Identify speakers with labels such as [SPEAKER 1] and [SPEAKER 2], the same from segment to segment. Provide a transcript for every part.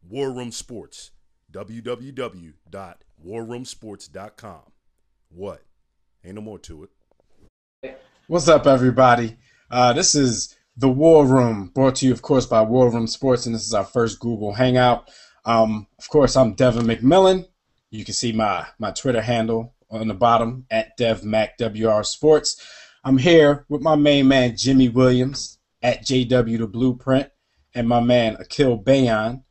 [SPEAKER 1] War Room Sports, www.warroomsports.com. What? Ain't no more to it.
[SPEAKER 2] What's up, everybody? This is the War Room, brought to you, of course, by War Room Sports, and this is our first Google Hangout. Of course, I'm Devin McMillan. You can see my Twitter handle on the bottom, at DevMacWR Sports. I'm here with my main man, Jimmy Williams, at JW The Blueprint, and my man, Akil Bayon,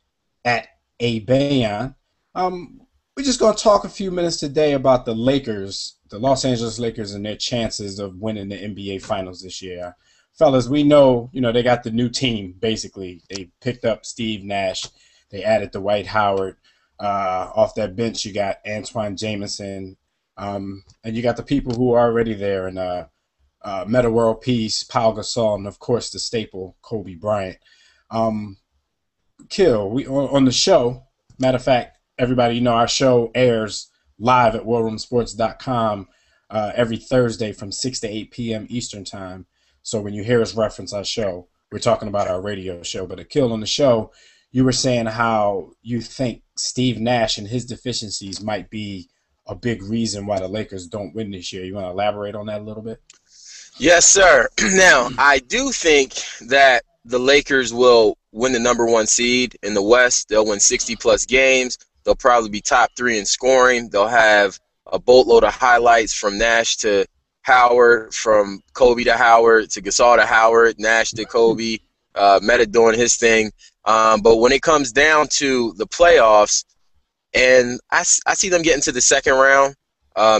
[SPEAKER 2] at A Bayon. We're just going to talk a few minutes today about the Lakers, the Los Angeles Lakers, and their chances of winning the NBA Finals this year. Fellas, we know, they got the new team, basically. They picked up Steve Nash. They added Dwight Howard. Off that bench, you got Antoine Jamison. And you got the people who are already there, and Metta World Peace, Pau Gasol, and, of course, the staple, Kobe Bryant. We on the show, matter of fact, everybody, our show airs live at warroomsports.com every Thursday from 6 to 8 p.m. Eastern Time. So when you hear us reference our show, we're talking about our radio show. But Akil, on the show, you were saying how you think Steve Nash and his deficiencies might be a big reason why the Lakers don't win this year. You want to elaborate on that a little bit?
[SPEAKER 3] Yes, sir. Now, I do think that the Lakers will win the number one seed in the West. They'll win 60-plus games. They'll probably be top 3 in scoring. They'll have a boatload of highlights from Nash to Howard, from Kobe to Howard, to Gasol to Howard, Nash to Kobe, Metta doing his thing. But when it comes down to the playoffs, and I see them getting to the second round,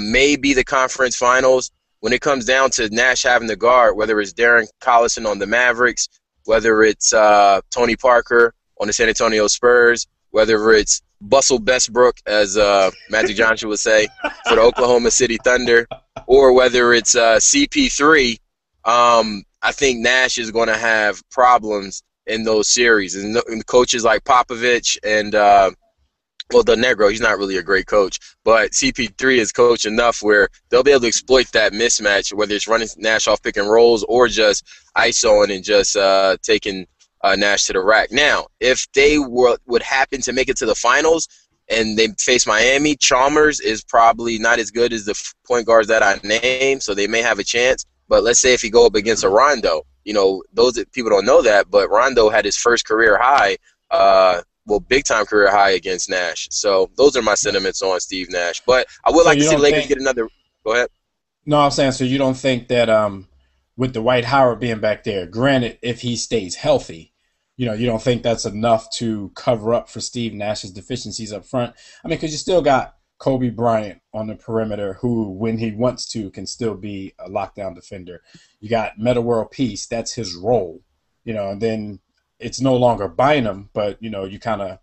[SPEAKER 3] maybe the conference finals. When it comes down to Nash having the guard, whether it's Darren Collison on the Mavericks, whether it's Tony Parker on the San Antonio Spurs, whether it's Bustle Bestbrook, as Magic Johnson would say, for the Oklahoma City Thunder, or whether it's CP3, I think Nash is going to have problems in those series. And coaches like Popovich and, Del Negro, he's not really a great coach, but CP3 is coach enough where they'll be able to exploit that mismatch, whether it's running Nash off pick and rolls or just ISOing and just taking Nash to the rack. Now, if they would happen to make it to the finals and they face Miami, Chalmers is probably not as good as the point guards that I named, so they may have a chance. But let's say if he go up against a Rondo, those people don't know that, but Rondo had his first career high, big-time career high against Nash. So those are my sentiments on Steve Nash. But I would like to see the Lakers get another – go ahead.
[SPEAKER 2] No, I'm saying, so you don't think that with Dwight Howard being back there, granted, if he stays healthy, you don't think that's enough to cover up for Steve Nash's deficiencies up front? I mean, because you still got Kobe Bryant on the perimeter who, when he wants to, can still be a lockdown defender. You got Metta World Peace. That's his role. And then it's no longer Bynum, but, you kind of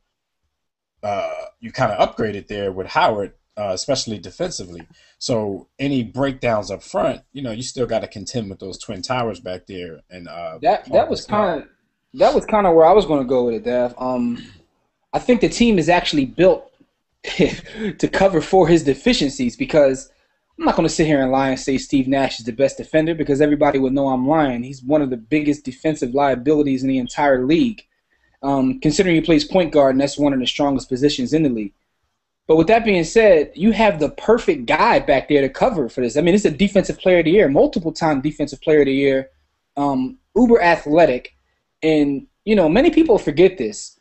[SPEAKER 2] upgraded there with Howard, especially defensively. So any breakdowns up front, you still got to contend with those Twin Towers back there. And
[SPEAKER 4] that was kind of where I was going to go with it, Dev. I think the team is actually built to cover for his deficiencies, because I'm not going to sit here and lie and say Steve Nash is the best defender, because everybody would know I'm lying. He's one of the biggest defensive liabilities in the entire league, considering he plays point guard, and that's one of the strongest positions in the league. But with that being said, you have the perfect guy back there to cover for this. I mean, it's a defensive player of the year, multiple-time defensive player of the year, uber athletic. And, many people forget this.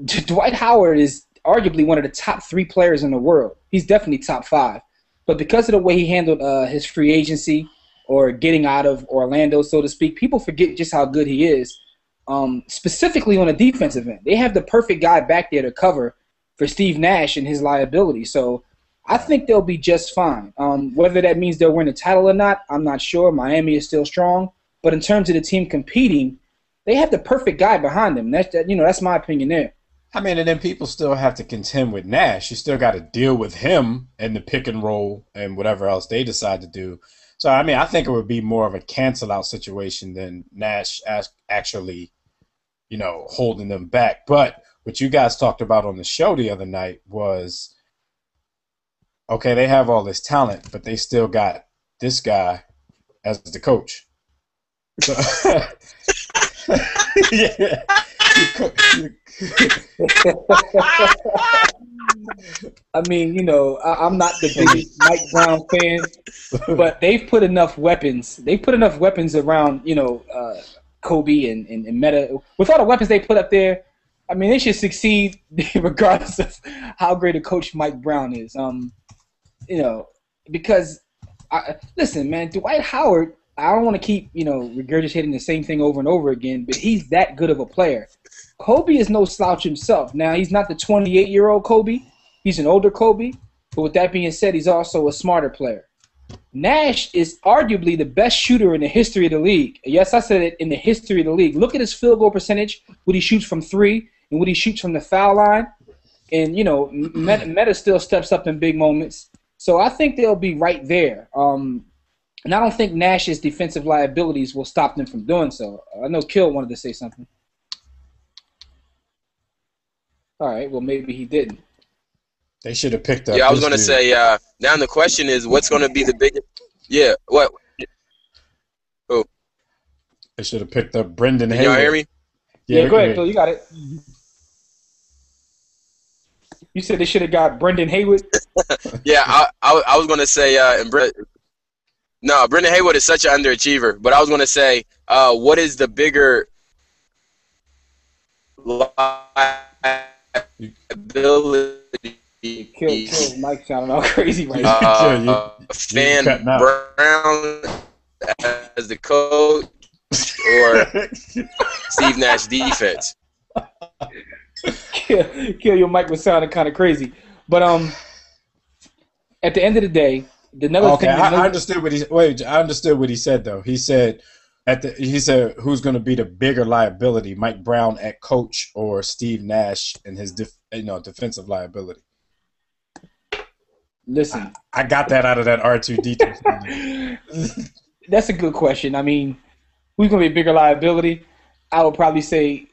[SPEAKER 4] Dwight Howard is arguably one of the top 3 players in the world. He's definitely top 5. But because of the way he handled his free agency, or getting out of Orlando, so to speak, people forget just how good he is, specifically on the defensive end. They have the perfect guy back there to cover for Steve Nash and his liability. So I think they'll be just fine. Whether that means they'll win the title or not, I'm not sure. Miami is still strong. But in terms of the team competing, they have the perfect guy behind them. That's my opinion there.
[SPEAKER 2] I mean, and then people still have to contend with Nash. You still got to deal with him and the pick and roll and whatever else they decide to do. So, I mean, I think it would be more of a cancel-out situation than Nash actually, holding them back. But what you guys talked about on the show the other night was, okay, they have all this talent, but they still got this guy as the coach. So, yeah.
[SPEAKER 4] I mean, I'm not the biggest Mike Brown fan, but they've put enough weapons. They put enough weapons around, Kobe and Meta. With all the weapons they put up there, I mean, they should succeed regardless of how great a coach Mike Brown is. Because listen, man, Dwight Howard. I don't want to keep, regurgitating the same thing over and over again, but he's that good of a player. Kobe is no slouch himself. Now, he's not the 28-year-old Kobe. He's an older Kobe. But with that being said, he's also a smarter player. Nash is arguably the best shooter in the history of the league. Yes, I said it, in the history of the league. Look at his field goal percentage, what he shoots from three, and what he shoots from the foul line. And, Meta still steps up in big moments. So I think they'll be right there. And I don't think Nash's defensive liabilities will stop them from doing so. I know Kill wanted to say something. All right, well, maybe he didn't.
[SPEAKER 2] They should have picked up.
[SPEAKER 3] Yeah, I was going to say, now the question is, what's going to be the biggest? Yeah, what? Oh.
[SPEAKER 2] They should have picked up Brendan
[SPEAKER 3] Can
[SPEAKER 2] Hayward.
[SPEAKER 3] y'all hear me?
[SPEAKER 4] Yeah, go ahead, Phil. You got it. You said they should have got Brendan Hayward?
[SPEAKER 3] Yeah, I was going to say, Brendan Hayward is such an underachiever. But I was going to say, what is the bigger liability?
[SPEAKER 4] Kill Mike sounding all crazy right now.
[SPEAKER 3] Fan Brown as the coach or Steve Nash defense?
[SPEAKER 4] Kill your mic was sounding kind of crazy. But at the end of the day, another thing.
[SPEAKER 2] I understood what I understood what he said though. He said who's going to be the bigger liability, Mike Brown at coach or Steve Nash and his defensive liability.
[SPEAKER 4] Listen,
[SPEAKER 2] I got that out of that R2D2.
[SPEAKER 4] That's a good question. I mean, who's going to be a bigger liability? I would probably say,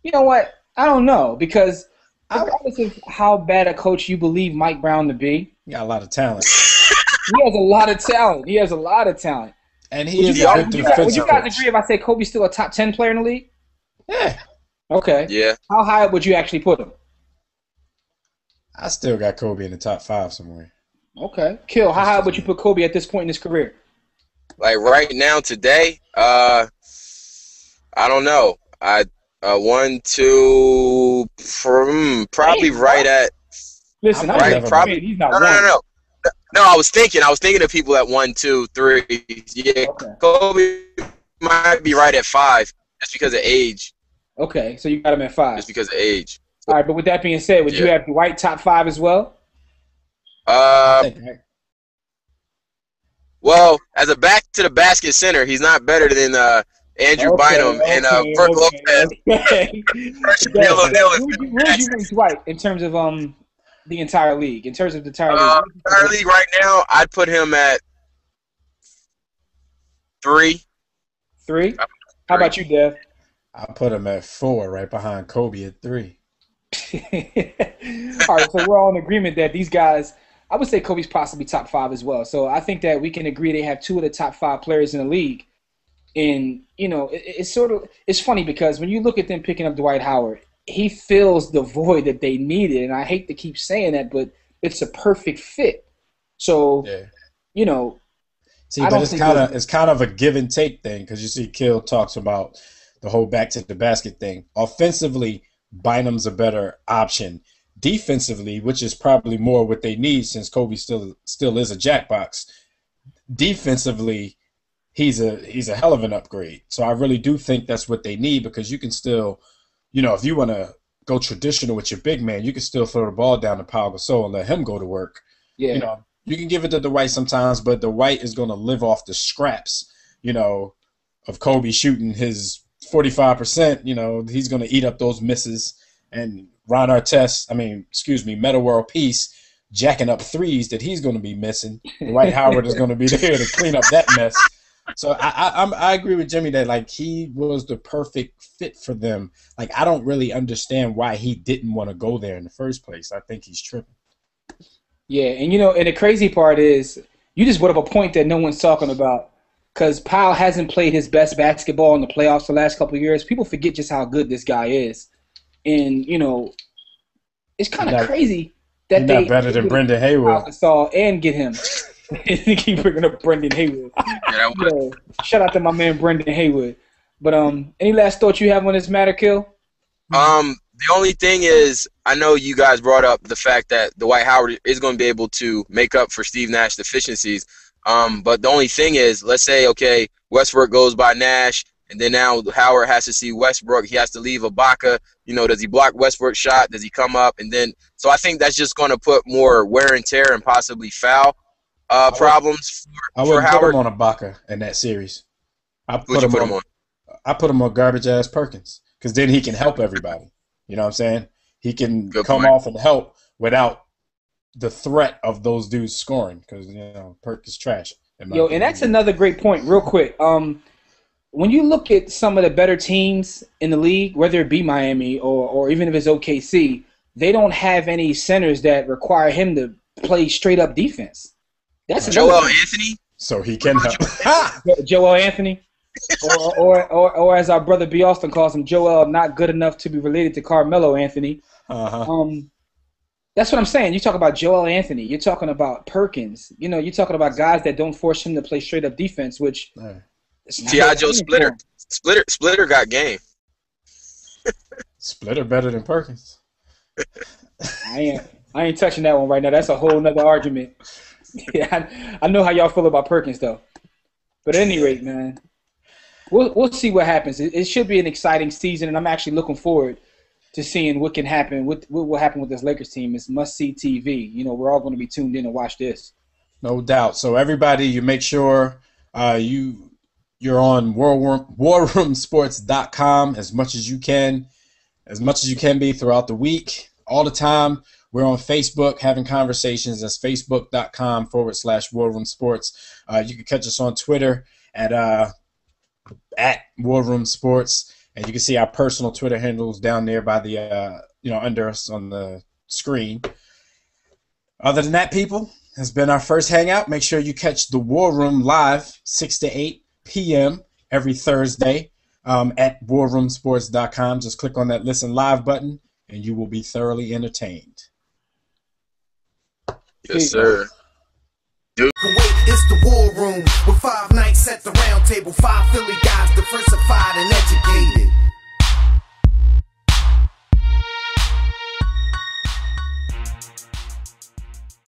[SPEAKER 4] you know what? I don't know, because regardless of how bad a coach you believe Mike Brown to be,
[SPEAKER 2] he got a lot of talent.
[SPEAKER 4] He has a lot of talent.
[SPEAKER 2] And he is a good defensive
[SPEAKER 4] Would you guys
[SPEAKER 2] coach.
[SPEAKER 4] agree if I say Kobe's still a top 10 player in the league?
[SPEAKER 2] Yeah.
[SPEAKER 4] Okay.
[SPEAKER 3] Yeah.
[SPEAKER 4] How high would you actually put him?
[SPEAKER 2] I still got Kobe in the top 5 somewhere.
[SPEAKER 4] Okay. Kill, how high would you put Kobe at this point in his career?
[SPEAKER 3] Like right now, today, I don't know. 1, 2, probably right at.
[SPEAKER 4] Listen,
[SPEAKER 3] probably.
[SPEAKER 4] He's not
[SPEAKER 3] No. No, I was thinking of people at 1, 2, 3. Yeah, okay. Kobe might be right at 5, just because of age.
[SPEAKER 4] Okay, so you got him at 5.
[SPEAKER 3] Just because of age.
[SPEAKER 4] All right, but with that being said, would you have Dwight top 5 as well?
[SPEAKER 3] Well, as a back to the basket center, he's not better than Andrew Bynum and Brook Lopez.
[SPEAKER 4] Okay. Where would you rank Dwight in terms of the entire league? In terms of the entire league?
[SPEAKER 3] Entire league right now, I'd put him at 3.
[SPEAKER 4] 3? How about you, Dev?
[SPEAKER 2] I put him at 4, right behind Kobe at 3.
[SPEAKER 4] All right, so we're all in agreement that these guys, I would say Kobe's possibly top 5 as well. So I think that we can agree they have 2 of the top 5 players in the league. And, it's funny because when you look at them picking up Dwight Howard, he fills the void that they needed. And I hate to keep saying that, but it's a perfect fit. So,
[SPEAKER 2] See, but it's kind of a give and take thing, because you see Kill talks about the whole back to the basket thing. Offensively, Bynum's a better option. Defensively, which is probably more what they need since Kobe still is a jackbox. Defensively, he's a hell of an upgrade. So I really do think that's what they need, because you can still, if you want to go traditional with your big man, you can still throw the ball down to Pau Gasol and let him go to work.
[SPEAKER 4] Yeah.
[SPEAKER 2] You can give it to Dwight sometimes, but Dwight is going to live off the scraps, of Kobe shooting his 45%. He's going to eat up those misses. And Ron Artest, Metta World Peace, jacking up threes that he's going to be missing. Dwight Howard is going to be there to clean up that mess. So I agree with Jimmy that, he was the perfect fit for them. I don't really understand why he didn't want to go there in the first place. I think he's tripping.
[SPEAKER 4] Yeah, and and the crazy part is, you just brought up a point that no one's talking about. because Powell hasn't played his best basketball in the playoffs the last couple of years. People forget just how good this guy is. And, it's kind of crazy that
[SPEAKER 2] they not better than Brendan Haywood.
[SPEAKER 4] And get him. Keep bringing up Brendan Haywood. Shout out to my man Brendan Haywood. But any last thoughts you have on this matter, Kill?
[SPEAKER 3] The only thing is, I know you guys brought up the fact that Dwight Howard is going to be able to make up for Steve Nash deficiencies. But the only thing is, let's say, okay, Westbrook goes by Nash, and then now Howard has to see Westbrook. He has to leave Ibaka. Does he block Westbrook's shot? Does he come up? And then, so I think that's just going to put more wear and tear and possibly foul problems for Howard.
[SPEAKER 2] I would put him on Ibaka in that series. I put him on garbage-ass Perkins, because then he can help everybody. You know what I'm saying? He can come off and help without the threat of those dudes scoring, because Perk is trash.
[SPEAKER 4] And that's another great point. Real quick, when you look at some of the better teams in the league, whether it be Miami or even if it's OKC, they don't have any centers that require him to play straight up defense. That's
[SPEAKER 3] Joel Anthony,
[SPEAKER 2] so he can help.
[SPEAKER 4] Joel Anthony. or as our brother B. Austin calls him, Joel, not good enough to be related to Carmelo Anthony. That's what I'm saying. You talk about Joel Anthony. You're talking about Perkins. You're talking about guys that don't force him to play straight up defense, which
[SPEAKER 3] T.I. Joe Splitter got game.
[SPEAKER 2] Splitter better than Perkins.
[SPEAKER 4] I ain't touching that one right now. That's a whole nother argument. Yeah, I know how y'all feel about Perkins though. But at any rate, man. We'll see what happens. It should be an exciting season, and I'm actually looking forward to seeing what can happen. What will happen with this Lakers team? It's must-see TV. We're all going to be tuned in to watch this.
[SPEAKER 2] No doubt. So everybody, you make sure you're on warroomsports.com as much as you can be throughout the week, all the time. We're on Facebook having conversations. That's facebook.com/warroomsports. You can catch us on Twitter at War Room Sports, and you can see our personal Twitter handles down there by the under us on the screen. Other than that, people, has been our first hangout. Make sure you catch the War Room live 6 to 8 p.m. every Thursday at warroomsports.com. Just click on that listen live button, and you will be thoroughly entertained.
[SPEAKER 3] Yes, sir.
[SPEAKER 5] Kuwait is the war room with 5 nights at the round table, 5 Philly guys diversified and educated.